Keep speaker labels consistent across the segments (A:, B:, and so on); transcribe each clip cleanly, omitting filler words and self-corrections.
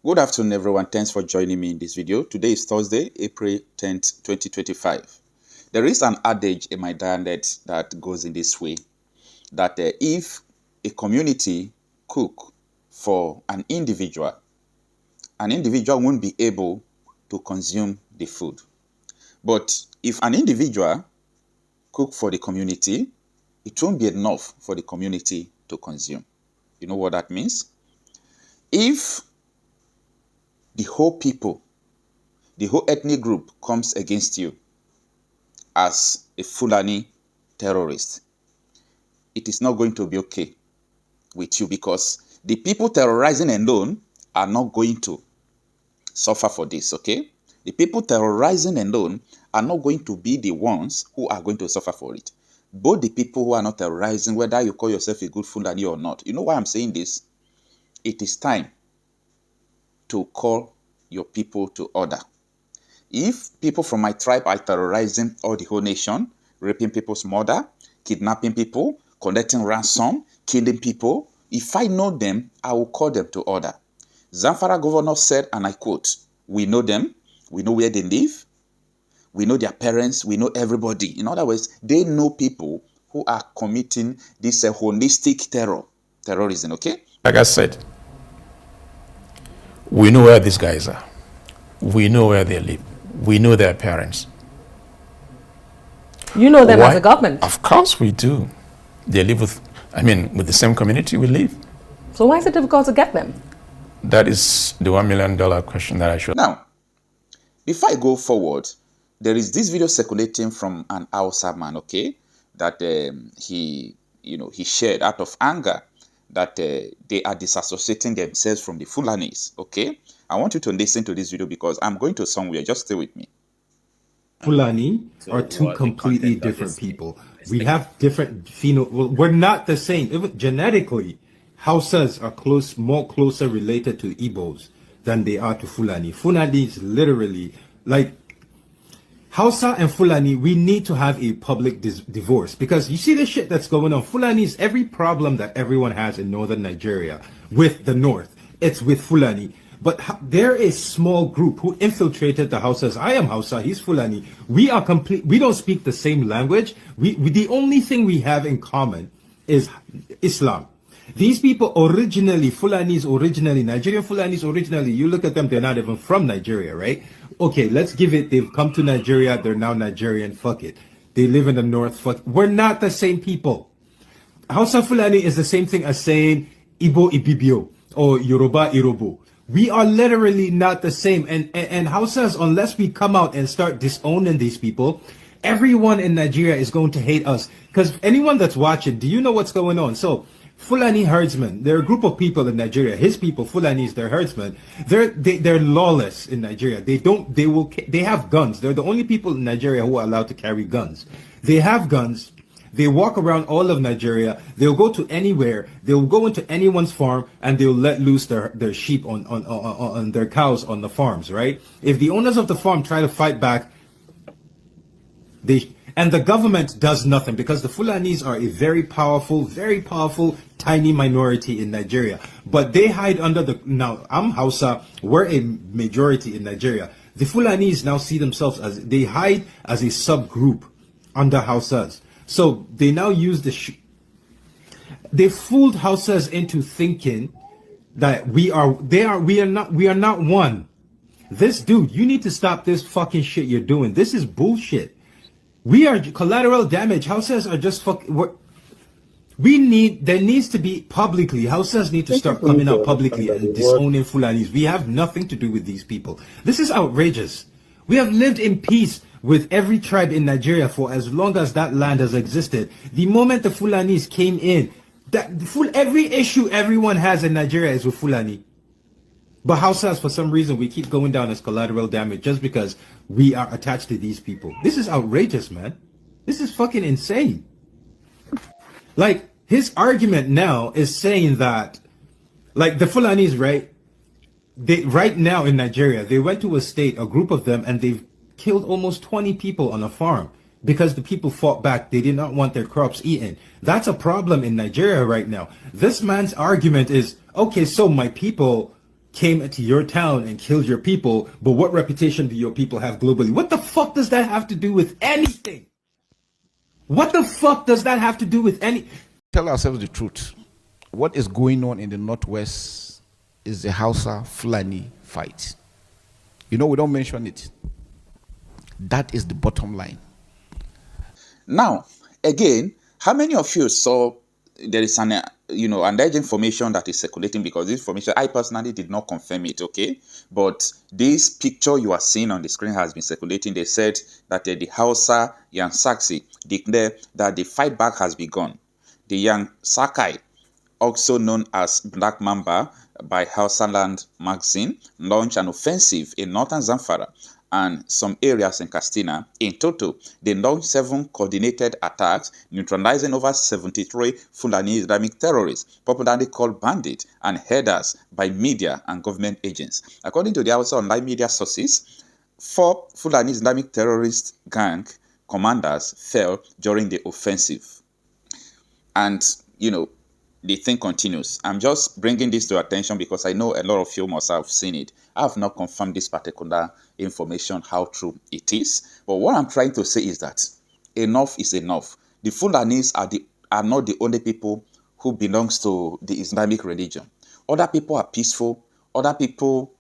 A: Good afternoon, everyone. Thanks for joining me in this video. Today is Thursday, April 10th, 2025. There is an adage in my dialect that goes in this way, that if a community cook for an individual won't be able to consume the food. But if an individual cook for the community, it won't be enough for the community to consume. You know what that means? If the whole people, the whole ethnic group comes against you as a Fulani terrorist, it is not going to be okay with you, because the people terrorizing alone are not going to suffer for this, okay? The people terrorizing alone are not going to be the ones who are going to suffer for it. Both the people who are not terrorizing, whether you call yourself a good Fulani or not. You know why I'm saying this? It is time to call your people to order. If people from my tribe are terrorizing all the whole nation, raping people's mother, kidnapping people, collecting ransom, killing people, if I know them, I will call them to order. Zamfara governor said, and I quote, "We know them, we know where they live, we know their parents, we know everybody." In other words, they know people who are committing this holistic terrorism, okay?
B: Like I said, we know where these guys are. We know where they live. We know their parents.
C: You know them as a government?
B: Of course we do. They live with the same community we live.
C: So why is it difficult to get them?
B: That is the $1 million question that I should.
A: Now, before I go forward, there is this video circulating from an Hausa man, okay, that he shared out of anger that they are disassociating themselves from the Fulanis, okay? I want you to listen to this video because I'm going to somewhere. Just stay with me.
D: Fulani are two completely different people. We have different we're not the same. Even genetically, Hausas are more closer related to Igbos than they are to Fulani. Fulani is literally like Hausa and Fulani. We need to have a public divorce, because you see the shit that's going on. Fulani is every problem that everyone has in northern Nigeria with the north. It's with Fulani. But there is a small group who infiltrated the Hausas. I am Hausa, he's Fulani. We are we don't speak the same language. The only thing we have in common is Islam. These people originally, Fulanis originally, Nigerian Fulanis originally, you look at them, they're not even from Nigeria, right? Okay, let's give it, they've come to Nigeria, they're now Nigerian, fuck it. They live in the north, fuck it. We're not the same people. Hausa Fulani is the same thing as saying Igbo Ibibio or Yoruba Irobo. We are literally not the same. And Hausas, unless we come out and start disowning these people, everyone in Nigeria is going to hate us. Because anyone that's watching, do you know what's going on? So Fulani herdsmen, they're a group of people in Nigeria. His people, Fulanis, they're herdsmen. They're lawless in Nigeria. They have guns. They're the only people in Nigeria who are allowed to carry guns. They have guns. They walk around all of Nigeria. They'll go to anywhere. They'll go into anyone's farm and they'll let loose their sheep on their cows on the farms, right? If the owners of the farm try to fight back, and the government does nothing, because the Fulanis are a very powerful, tiny minority in Nigeria. But they hide under now I'm Hausa, we're a majority in Nigeria. The Fulanis now see themselves they hide as a subgroup under Hausas. So they now use they fooled Hausas into thinking that we are not one. This dude, you need to stop this fucking shit you're doing. This is bullshit. We are collateral damage. Hausas are just there needs to be publicly, Hausas need to start coming out publicly and disowning Fulanis. We have nothing to do with these people. This is outrageous. We have lived in peace with every tribe in Nigeria for as long as that land has existed. The moment the Fulanis came in, every issue everyone has in Nigeria is with Fulani. But Hausas, for some reason, we keep going down as collateral damage just because we are attached to these people. This is outrageous, man. This is fucking insane. Like, his argument now is saying that, like, the Fulanis, right? Right now in Nigeria, they went to a group of them, and they've killed almost 20 people on a farm because the people fought back. They did not want their crops eaten. That's a problem in Nigeria right now. This man's argument is, okay, so my people came into your town and killed your people, but what reputation do your people have globally? What the fuck does that have to do with anything? What the fuck does that have to do with any?
E: Tell ourselves the truth. What is going on in the Northwest is the Hausa Fulani fight. You know, we don't mention it. That is the bottom line.
A: Now, again, how many of you saw there is an alleged information that is circulating? Because this information, I personally did not confirm it, okay? But this picture you are seeing on the screen has been circulating. They said that the Hausa Yang Saksi declared that the fight back has begun. The Yang Sakai, also known as Black Mamba by Hausa Land magazine, launched an offensive in northern Zamfara and some areas in Katsina. In total, they launched 7 coordinated attacks, neutralizing over 73 Fulani Islamic terrorists, popularly called bandits and headers by media and government agents. According to the Hausa online media sources, 4 Fulani Islamic terrorist gang commanders fell during the offensive. And, the thing continues. I'm just bringing this to attention because I know a lot of you must have seen it. I have not confirmed this particular information, how true it is. But what I'm trying to say is that enough is enough. The Fulanis are not the only people who belongs to the Islamic religion. Other people are peaceful. Other people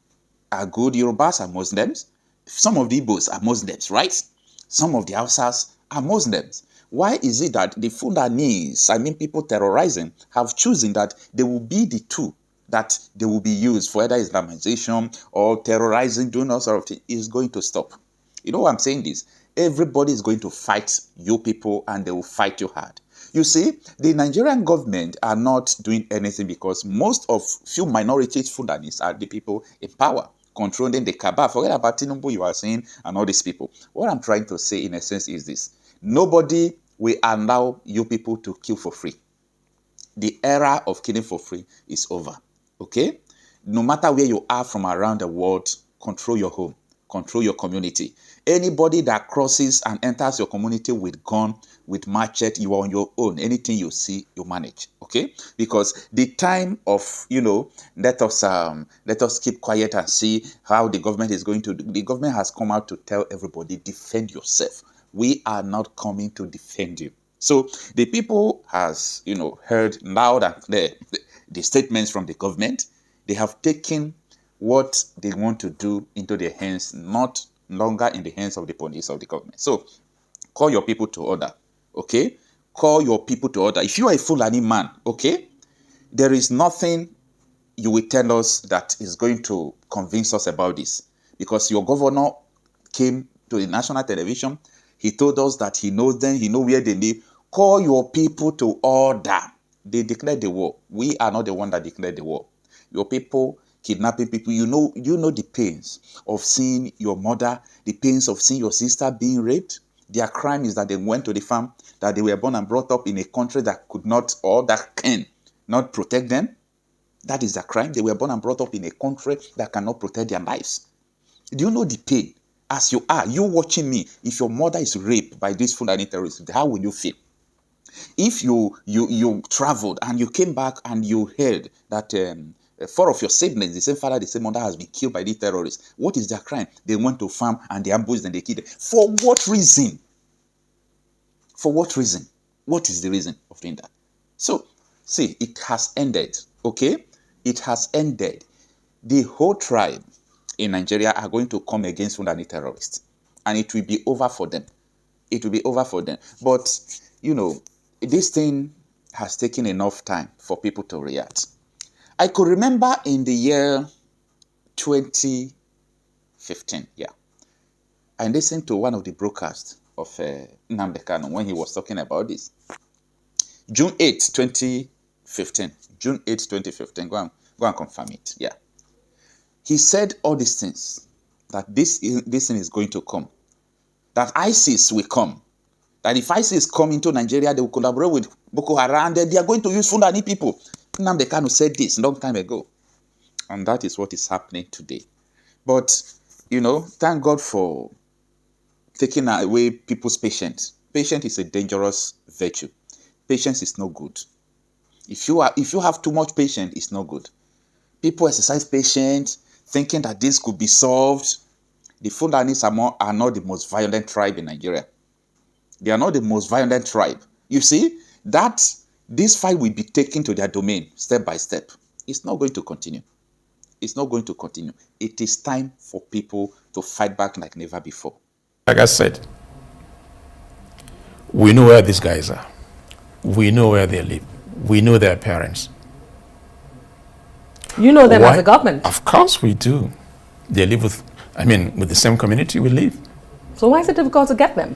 A: are good. Yorubas are Muslims. Some of the Igbos are Muslims, right? Some of the Hausas are Muslims. Why is it that the Fulanis, people terrorizing, have chosen that they will be the two that they will be used for either Islamization or terrorizing, doing all sort of things, is going to stop? You know why I'm saying this? Everybody is going to fight you people and they will fight you hard. You see, the Nigerian government are not doing anything because most of few minorities Fulanis are the people in power, controlling the cabal. Forget about Tinubu you are saying and all these people. What I'm trying to say in essence is this. Nobody will allow you people to kill for free. The era of killing for free is over. Okay? No matter where you are from around the world, control your home, control your community. Anybody that crosses and enters your community with gun, with machete, you are on your own. Anything you see, you manage. Okay? Because the time of, let us keep quiet and see how the government is going to do. The government has come out to tell everybody, defend yourself. We are not coming to defend you. So the people has, heard loud and clear the statements from the government. They have taken what they want to do into their hands, not longer in the hands of the police of the government. So call your people to order, okay? Call your people to order. If you are a Fulani man, okay, there is nothing you will tell us that is going to convince us about this, because your governor came to the national television. He told us that he knows them, he knows where they live. Call your people to order. They declared the war. We are not the one that declared the war. Your people kidnapping people. You know the pains of seeing your mother, the pains of seeing your sister being raped. Their crime is that they went to the farm, that they were born and brought up in a country that could not, or that can not protect them. That is the crime. They were born and brought up in a country that cannot protect their lives. Do you know the pain? As you are, you watching me, if your mother is raped by these Fulani terrorists, how will you feel? If you traveled and you came back and you heard that 4 of your siblings, the same father, the same mother, has been killed by these terrorists, what is their crime? They went to farm and they ambushed and they killed them. For what reason? For what reason? What is the reason of doing that? So, see, it has ended, okay? It has ended. The whole tribe in Nigeria are going to come against Fulani terrorists, and it will be over for them. It will be over for them. But, this thing has taken enough time for people to react. I could remember in the year 2015, I listened to one of the broadcasts of Nnamdi Kanu when he was talking about this. June 8, 2015. June 8, 2015. Go and confirm it. Yeah. He said all these things, that this thing is going to come, that ISIS will come, that if ISIS come into Nigeria, they will collaborate with Boko Haram, and they are going to use Fulani people. Nnamdi Kanu said this a long time ago, and that is what is happening today. But, thank God for taking away people's patience. Patience is a dangerous virtue. Patience is no good. If you have too much patience, it's no good. People exercise patience, thinking that this could be solved. The Fulanis are not the most violent tribe in Nigeria. They are not the most violent tribe. You see, that this fight will be taken to their domain step by step. It's not going to continue. It's not going to continue. It is time for people to fight back like never before.
B: Like I said, we know where these guys are. We know where they live. We know their parents.
C: You know them
B: Why?
C: as a government.
B: Of course we do. They live with the same community we live.
C: So why is it difficult to get them?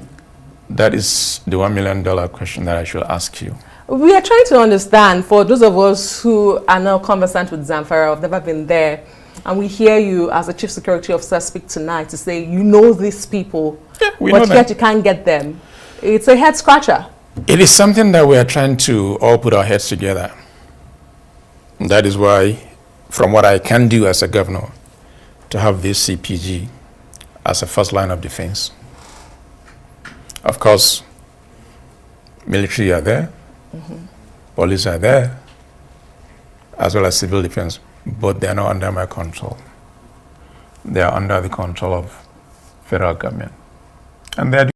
B: That is the $1 million question that I should ask you.
C: We are trying to understand, for those of us who are now conversant with Zamfara, have never been there, and we hear you as a chief security officer speak tonight to say you know these people, but yet you can't get them. It's a head scratcher.
B: It is something that we are trying to all put our heads together. That is why, from what I can do as a governor, to have this CPG as a first line of defense. Of course, military are there, police are there, as well as civil defense, but they are not under my control. They are under the control of federal government. And they are